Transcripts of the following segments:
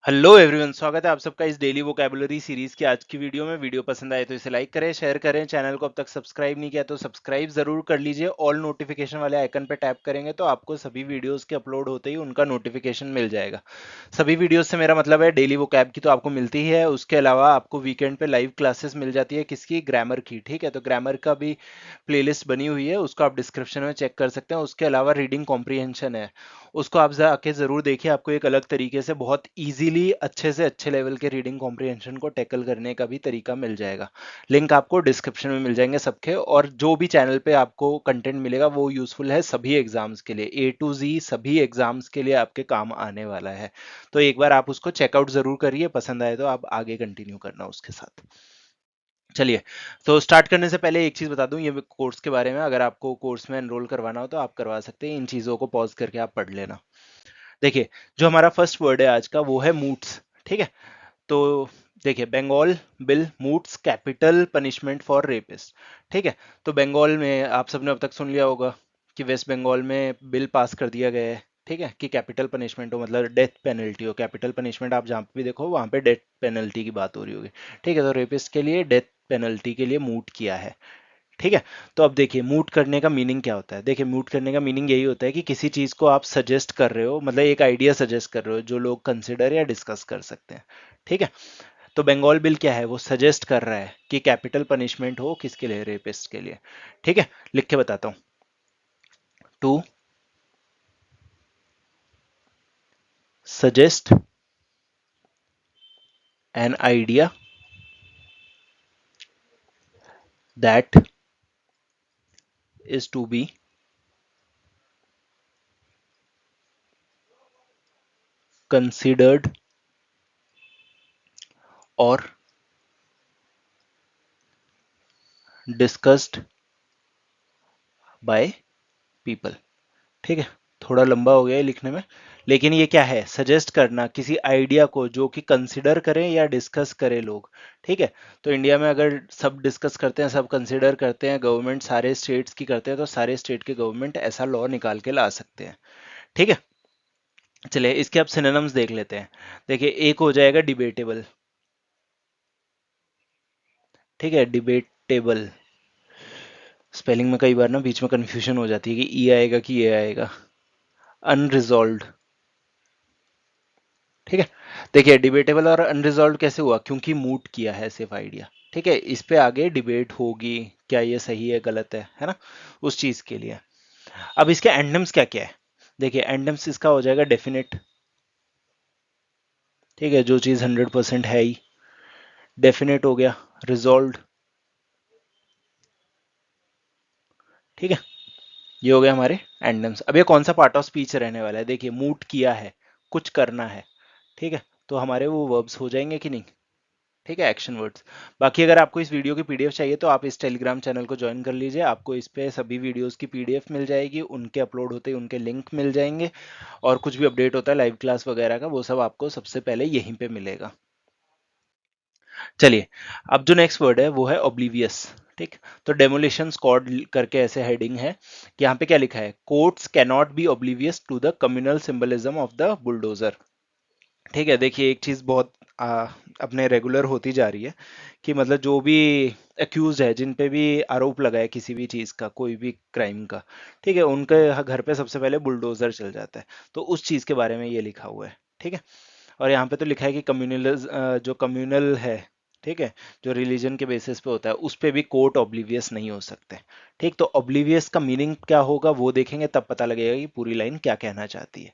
Hello everyone, स्वागत है आप सबका इस डेली वोकैबुलरी सीरीज की आज की वीडियो में। वीडियो पसंद आए तो इसे लाइक करें, शेयर करें। चैनल को अब तक सब्सक्राइब नहीं किया तो सब्सक्राइब जरूर कर लीजिए। ऑल नोटिफिकेशन वाले आइकन पे टैप करेंगे तो आपको सभी वीडियोस के अपलोड होते ही उनका नोटिफिकेशन मिल जाएगा। सभी वीडियोस से मेरा मतलब है डेली वोकैब की तो आपको मिलती ही है, उसके अलावा आपको वीकेंड पे लाइव क्लासेस मिल जाती है। किसकी? ग्रामर की। ठीक है, तो ग्रामर का भी प्लेलिस्ट बनी हुई है, उसको आप डिस्क्रिप्शन में चेक कर सकते हैं। उसके अलावा रीडिंग कॉम्प्रीहेंशन है, उसको आप जाके जरूर देखिए। आपको एक अलग तरीके से बहुत इजीली अच्छे से अच्छे लेवल के रीडिंग कॉम्प्रीहेंशन को टैकल करने का भी तरीका मिल जाएगा। लिंक आपको डिस्क्रिप्शन में मिल जाएंगे सबके। और जो भी चैनल पे आपको कंटेंट मिलेगा वो यूजफुल है सभी एग्जाम्स के लिए, ए टू जी सभी एग्जाम्स के लिए आपके काम आने वाला है। तो एक बार आप उसको चेकआउट जरूर करिए, पसंद आए तो आप आगे कंटिन्यू करना उसके साथ। चलिए, तो स्टार्ट करने से पहले एक चीज बता दूं, ये कोर्स के बारे में। अगर आपको कोर्स में एनरोल करवाना हो तो आप करवा सकते हैं, इन चीजों को पॉज करके आप पढ़ लेना। देखिए, जो हमारा फर्स्ट वर्ड है आज का वो है मूट्स। ठीक है, तो देखिए, Bengal bill moots capital punishment for rapist. ठीक है, तो बंगाल में आप सबने अब तक सुन लिया होगा कि वेस्ट बंगाल में बिल पास कर दिया गया है। ठीक है, कि कैपिटल पनिशमेंट हो, मतलब डेथ पेनल्टी हो। कैपिटल पनिशमेंट आप जहाँ पे भी देखो वहां पे डेथ पेनल्टी की बात हो रही होगी। ठीक है, तो रेपिस्ट के लिए डेथ पेनल्टी के लिए मूट किया है। ठीक है, तो अब देखिए, मूट करने का मीनिंग क्या होता है। देखिए, मूट करने का मीनिंग यही होता है कि किसी चीज को आप सजेस्ट कर रहे हो, मतलब एक आइडिया सजेस्ट कर रहे हो जो लोग कंसिडर या डिस्कस कर सकते हैं। ठीक है, तो बंगाल बिल क्या है, वो सजेस्ट कर रहा है कि कैपिटल पनिशमेंट हो किसके लिए? रेपिस्ट के लिए। ठीक है, लिख के बताता हूं। To suggest an idea that is to be considered और डिस्कस्ड बाय पीपल। ठीक है, थोड़ा लंबा हो गया है लिखने में, लेकिन ये क्या है? सजेस्ट करना किसी आइडिया को जो कि कंसिडर करें या डिस्कस करें लोग। ठीक है, तो इंडिया में अगर सब डिस्कस करते हैं, सब कंसिडर करते हैं, गवर्नमेंट सारे स्टेट्स की करते हैं, तो सारे स्टेट के गवर्नमेंट ऐसा लॉ निकाल के ला सकते हैं। ठीक है, चलिए इसके अब सिनोनिम्स देख लेते हैं। देखिए, एक हो जाएगा डिबेटेबल। ठीक है, डिबेटेबल स्पेलिंग में कई बार ना बीच में कंफ्यूजन हो जाती है कि ई आएगा कि ए आएगा। अनरिजॉल्व्ड। ठीक है, देखिए, डिबेटेबल और अनरिजॉल्व कैसे हुआ? क्योंकि मूट किया है सिर्फ आइडिया। ठीक है, इस पे आगे डिबेट होगी, क्या ये सही है गलत है ना, उस चीज के लिए। अब इसके एंडम्स क्या क्या है? देखिए, एंडम्स इसका हो जाएगा डेफिनेट। ठीक है, जो चीज 100% है ही, डेफिनेट हो गया। रिजॉल्व। ठीक है, ये हो गया हमारे एंडम्स। अब ये कौन सा पार्ट ऑफ स्पीच रहने वाला है? देखिए, मूट किया है, कुछ करना है। ठीक है, तो हमारे वो वर्ब्स हो जाएंगे कि नहीं? ठीक है, एक्शन वर्ड्स। बाकी अगर आपको इस वीडियो की पीडीएफ चाहिए तो आप इस टेलीग्राम चैनल को ज्वाइन कर लीजिए। आपको इस पे सभी वीडियोस की पीडीएफ मिल जाएगी, उनके अपलोड होते ही उनके लिंक मिल जाएंगे। और कुछ भी अपडेट होता है लाइव क्लास वगैरह का, वो सब आपको सबसे पहले यहीं पे मिलेगा। चलिए, अब जो नेक्स्ट वर्ड है वो है ओब्लीवियस। ठीक, तो डेमोलिशन स्क्वाड करके ऐसे हेडिंग है कि यहाँ पे क्या लिखा है? Courts cannot be oblivious to the communal symbolism of the bulldozer. ठीक है, देखिए, एक चीज बहुत अपने रेगुलर होती जा रही है कि मतलब जो भी अक्यूज है, जिन पे भी आरोप लगा है किसी भी चीज का, कोई भी क्राइम का, ठीक है, उनके घर पे सबसे पहले बुलडोजर चल जाता है। तो उस चीज के बारे में ये लिखा हुआ है। ठीक है, और यहाँ पे तो लिखा है कि कम्युनल, जो कम्युनल है, ठीक है, जो रिलीजन के बेसिस पे होता है, उस पे भी कोर्ट ऑब्लिवियस नहीं हो सकते। ठीक, तो ऑब्लिवियस का मीनिंग क्या होगा वो देखेंगे, तब पता लगेगा कि पूरी लाइन क्या कहना चाहती है।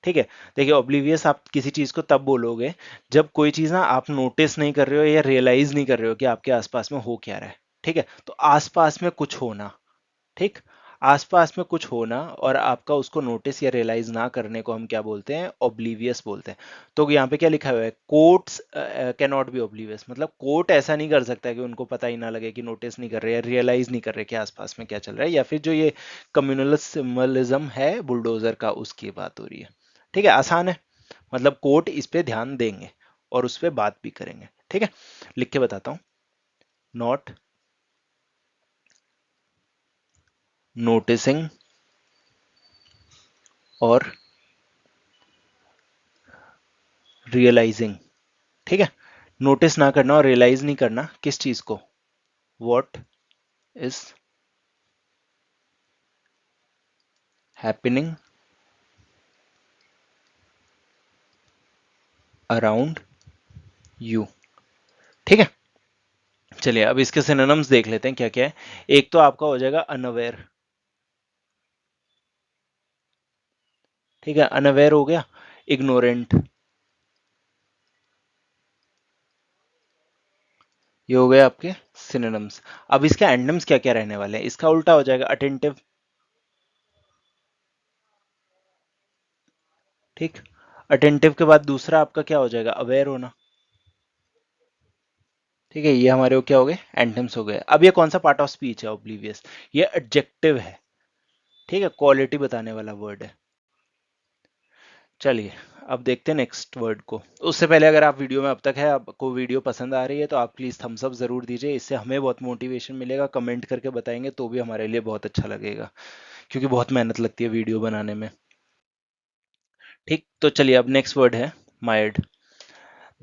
ठीक है, देखिए, ऑब्लिवियस आप किसी चीज को तब बोलोगे जब कोई चीज ना आप नोटिस नहीं कर रहे हो या रियलाइज नहीं कर रहे हो कि आपके आसपास में हो क्या रहा है। ठीक है, तो आसपास में कुछ होना। ठीक, आसपास में कुछ होना और आपका उसको नोटिस या रियलाइज ना करने को हम क्या बोलते हैं? ऑब्लीवियस बोलते हैं। तो यहाँ पे क्या लिखा हुआ है? कोर्ट्स कैनॉट बी ऑब्लीवियस, मतलब कोर्ट ऐसा नहीं कर सकता कि उनको पता ही ना लगे, कि नोटिस नहीं कर रहे या रियलाइज नहीं कर रहे कि आसपास में क्या चल रहा है, या फिर जो ये कम्युनल सिंबलिज्म है बुलडोजर का, उसकी बात हो रही है। ठीक है, आसान है, मतलब कोर्ट इस पे ध्यान देंगे और उस पर बात भी करेंगे। ठीक है, लिख के बताता हूँ। नॉट नोटिसिंग और रियलाइजिंग, ठीक है। नोटिस ना करना और रियलाइज नहीं करना किस चीज को, what is happening around you, ठीक है। चलिए अब इसके सिनोनिम्स देख लेते हैं क्या क्या है। एक तो आपका हो जाएगा अनअवेयर, ठीक है, अनअवेयर हो गया। इग्नोरेंट, ये हो गए आपके सिनोनिम्स। अब इसके एंटोनिम्स क्या क्या रहने वाले हैं, इसका उल्टा हो जाएगा अटेंटिव, ठीक। अटेंटिव के बाद दूसरा आपका क्या हो जाएगा, अवेयर होना, ठीक है। ये हमारे को क्या हो गए, एंटोनिम्स हो गए। अब ये कौन सा पार्ट ऑफ स्पीच है, ऑब्लिवियस, ये एडजेक्टिव है, ठीक है, क्वालिटी बताने वाला वर्ड है। चलिए अब देखते हैं नेक्स्ट वर्ड को। उससे पहले अगर आप वीडियो में अब तक है, आपको वीडियो पसंद आ रही है तो आप प्लीज़ थम्स अप ज़रूर दीजिए, इससे हमें बहुत मोटिवेशन मिलेगा। कमेंट करके बताएंगे तो भी हमारे लिए बहुत अच्छा लगेगा, क्योंकि बहुत मेहनत लगती है वीडियो बनाने में, ठीक। तो चलिए अब नेक्स्ट वर्ड है mired.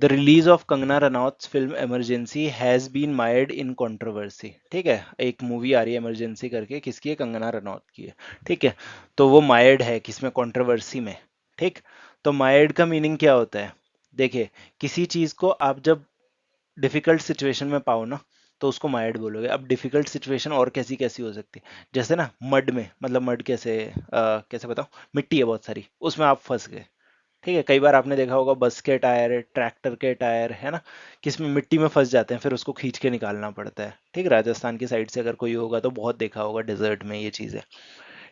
The release of Kangana Ranaut's film Emergency has been mired in controversy, ठीक है। एक मूवी आ रही है इमरजेंसी करके, किसकी है, कंगना रनौत की है, ठीक है। तो वो मायर्ड है किसमें, कंट्रोवर्सी में, ठीक। तो मायर्ड का मीनिंग क्या होता है, देखिए, किसी चीज को आप जब डिफिकल्ट सिचुएशन में पाओ ना, तो उसको मायर्ड बोलोगे। अब डिफिकल्ट सिचुएशन और कैसी कैसी हो सकती है, जैसे ना मड में, मतलब मड कैसे, कैसे बताऊं, मिट्टी है बहुत सारी, उसमें आप फंस गए, ठीक है। कई बार आपने देखा होगा बस के टायर, ट्रैक्टर के टायर, है ना, किसमें मिट्टी में फंस जाते हैं, फिर उसको खींच के निकालना पड़ता है, ठीक। राजस्थान की साइड से अगर कोई होगा तो बहुत देखा होगा डेजर्ट में ये चीज़ें,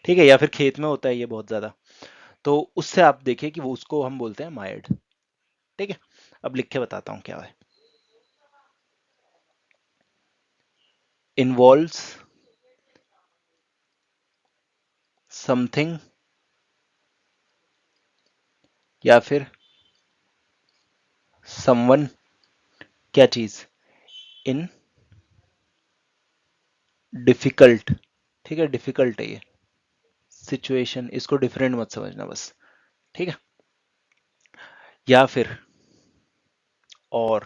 ठीक है, या फिर खेत में होता है ये बहुत ज़्यादा। तो उससे आप देखिए कि वो, उसको हम बोलते हैं मायर्ड, ठीक है। अब लिख के बताता हूँ क्या है। इन्वॉल्व्स समथिंग, या फिर समवन, क्या चीज़, इन डिफिकल्ट, ठीक है, डिफिकल्ट है ये सिचुएशन, इसको डिफरेंट मत समझना बस, ठीक है। या फिर और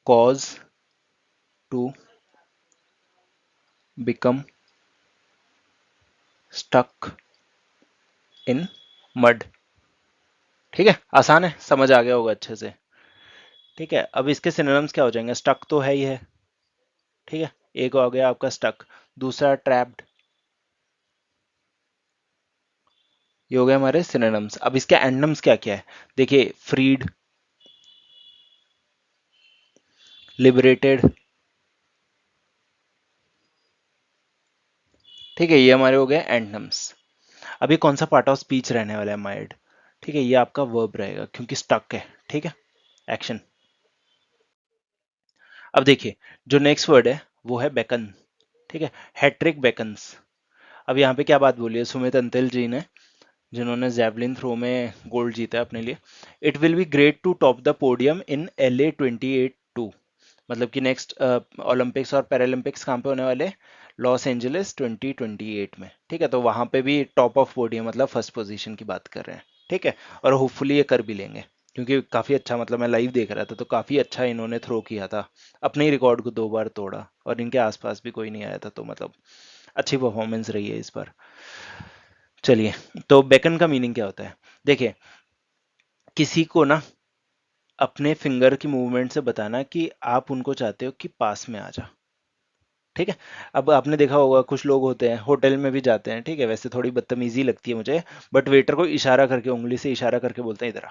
cause to become stuck in mud, ठीक है। आसान है, समझ आ गया होगा अच्छे से, ठीक है। अब इसके सिनोनिम्स क्या हो जाएंगे, स्टक तो है ही है, ठीक है, एक हो गया आपका स्टक, दूसरा ट्रैप्ड, ये हो गए हमारे सिनोनिम्स। अब इसके एंटोनिम्स क्या क्या है, देखिए, फ्रीड, लिबरेटेड, ठीक है, ये हमारे हो गए एंटोनिम्स। अब ये कौन सा पार्ट ऑफ स्पीच रहने वाला है, माइल्ड, ठीक है, ये आपका वर्ब रहेगा क्योंकि स्टक है, ठीक है, एक्शन। अब देखिए, जो नेक्स्ट वर्ड है वो है बेकन, ठीक है, हैट्रिक बेकन्स। अब यहाँ पे क्या बात बोली है सुमित अंतिल जी ने, जिन्होंने जैवलिन थ्रो में गोल्ड जीता है अपने लिए। It will be great to top the podium in LA 28-2, मतलब कि नेक्स्ट ओलंपिक्स और पैरालंपिक्स कहाँ पे होने वाले, लॉस एंजलिस 2028 में, ठीक है। तो वहां पे भी टॉप ऑफ पोडियम मतलब फर्स्ट पोजीशन की बात कर रहे हैं, ठीक है। और होपफुली ये कर भी लेंगे, क्योंकि काफी अच्छा, मतलब मैं लाइव देख रहा था तो काफी अच्छा इन्होंने थ्रो किया था, अपने ही रिकॉर्ड को 2 बार तोड़ा, और इनके आसपास भी कोई नहीं आया था, तो मतलब अच्छी परफॉर्मेंस रही है इस बार। चलिए, तो बेकन का मीनिंग क्या होता है, देखिए, किसी को ना अपने फिंगर की मूवमेंट से बताना कि आप उनको चाहते हो कि पास में आ जा, ठीक है। अब आपने देखा होगा कुछ लोग होते हैं होटल में भी जाते हैं, ठीक है, वैसे थोड़ी बदतमीजी लगती है मुझे, बट वेटर को इशारा करके, उंगली से इशारा करके बोलते हैं इधर आ,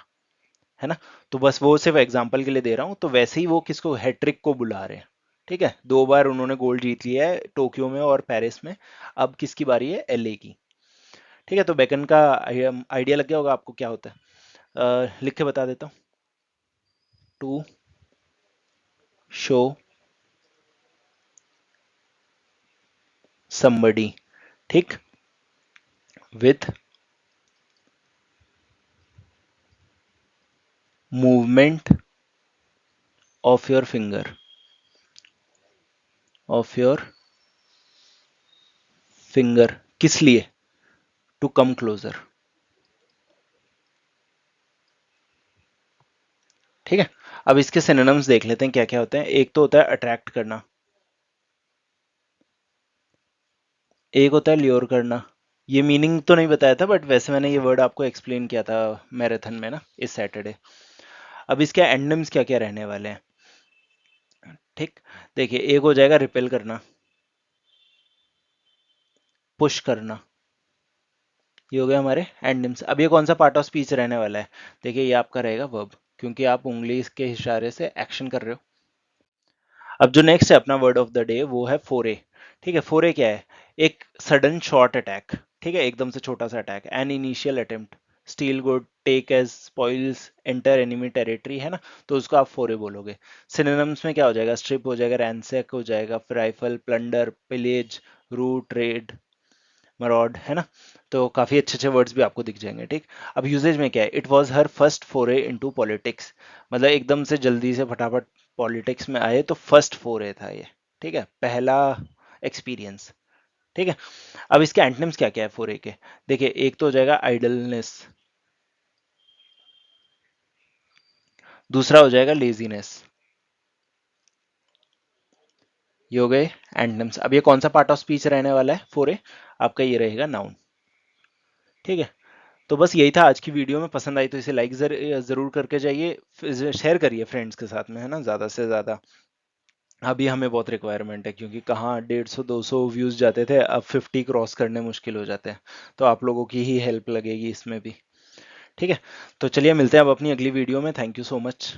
है ना। तो बस वो सिर्फ एग्जांपल के लिए दे रहा हूँ, तो वैसे ही वो किसको, हैट्रिक को बुला रहे हैं, ठीक है। 2 बार उन्होंने गोल्ड जीत लिया है, टोक्यो में और पेरिस में। अब किसकी बारी है, LA की, ठीक है। तो बेकन का आइडिया लग गया होगा आपको क्या होता है, लिख के बता देता हूँ। टू शो somebody, ठीक, with movement of your finger, of your finger, किस लिए, टू कम क्लोजर, ठीक है, अब इसके सिनोनिम्स देख लेते हैं क्या क्या होते हैं। एक तो होता है अट्रैक्ट करना, एक होता है ल्योर करना। ये मीनिंग तो नहीं बताया था, बट वैसे मैंने ये वर्ड आपको एक्सप्लेन किया था मैराथन में ना, इस सैटरडे। अब इसके एंडम्स क्या क्या रहने वाले हैं। ठीक, देखिए एक हो जाएगा रिपेल करना, पुश करना, ये हो गया हमारे एंडम्स। अब ये कौन सा पार्ट ऑफ स्पीच रहने वाला है, देखिए ये आपका रहेगा वर्ब, क्योंकि आप उंगली के इशारे से एक्शन कर रहे हो। अब जो नेक्स्ट है अपना वर्ड ऑफ द डे वो है फोरे। ठीक है, फोरे क्या है, एक सडन शॉर्ट अटैक। ठीक है, एकदम से छोटा सा attack, an initial attempt, steal good, take as spoils, enter enemy territory, है ना, तो उसको आप फोरे बोलोगे। सिनोनिम्स में क्या हो जाएगा, स्ट्रिप हो जाएगा, रैंसैक हो जाएगा, rifle, plunder, pillage, loot, raid, maraud, है ना। तो काफी अच्छे अच्छे वर्ड्स भी आपको दिख जाएंगे। ठीक, अब यूजेज में क्या है, इट वॉज हर फर्स्ट फोरे इनटू पॉलिटिक्स, मतलब एकदम से जल्दी से फटाफट पॉलिटिक्स में आए, तो फर्स्ट फोरे था ये। ठीक है, पहला एक्सपीरियंस। ठीक है, अब इसके एंटनिम्स क्या क्या है फोरे के, देखिए एक तो हो जाएगा आइडलनेस, दूसरा हो जाएगा लेजीनेस, ये हो गए एंटनिम्स। अब ये कौन सा पार्ट ऑफ स्पीच रहने वाला है फोरे, आपका ये रहेगा नाउन। ठीक है, तो बस यही था आज की वीडियो में। पसंद आई तो इसे लाइक जरूर करके जाइए, शेयर करिए फ्रेंड्स के साथ में, है ना, ज़्यादा से ज़्यादा। अभी हमें बहुत रिक्वायरमेंट है, क्योंकि कहाँ 150 200 व्यूज़ जाते थे, अब 50 क्रॉस करने मुश्किल हो जाते हैं। तो आप लोगों की ही हेल्प लगेगी इसमें भी। ठीक है, तो चलिए मिलते हैं अब अपनी अगली वीडियो में। Thank you so much.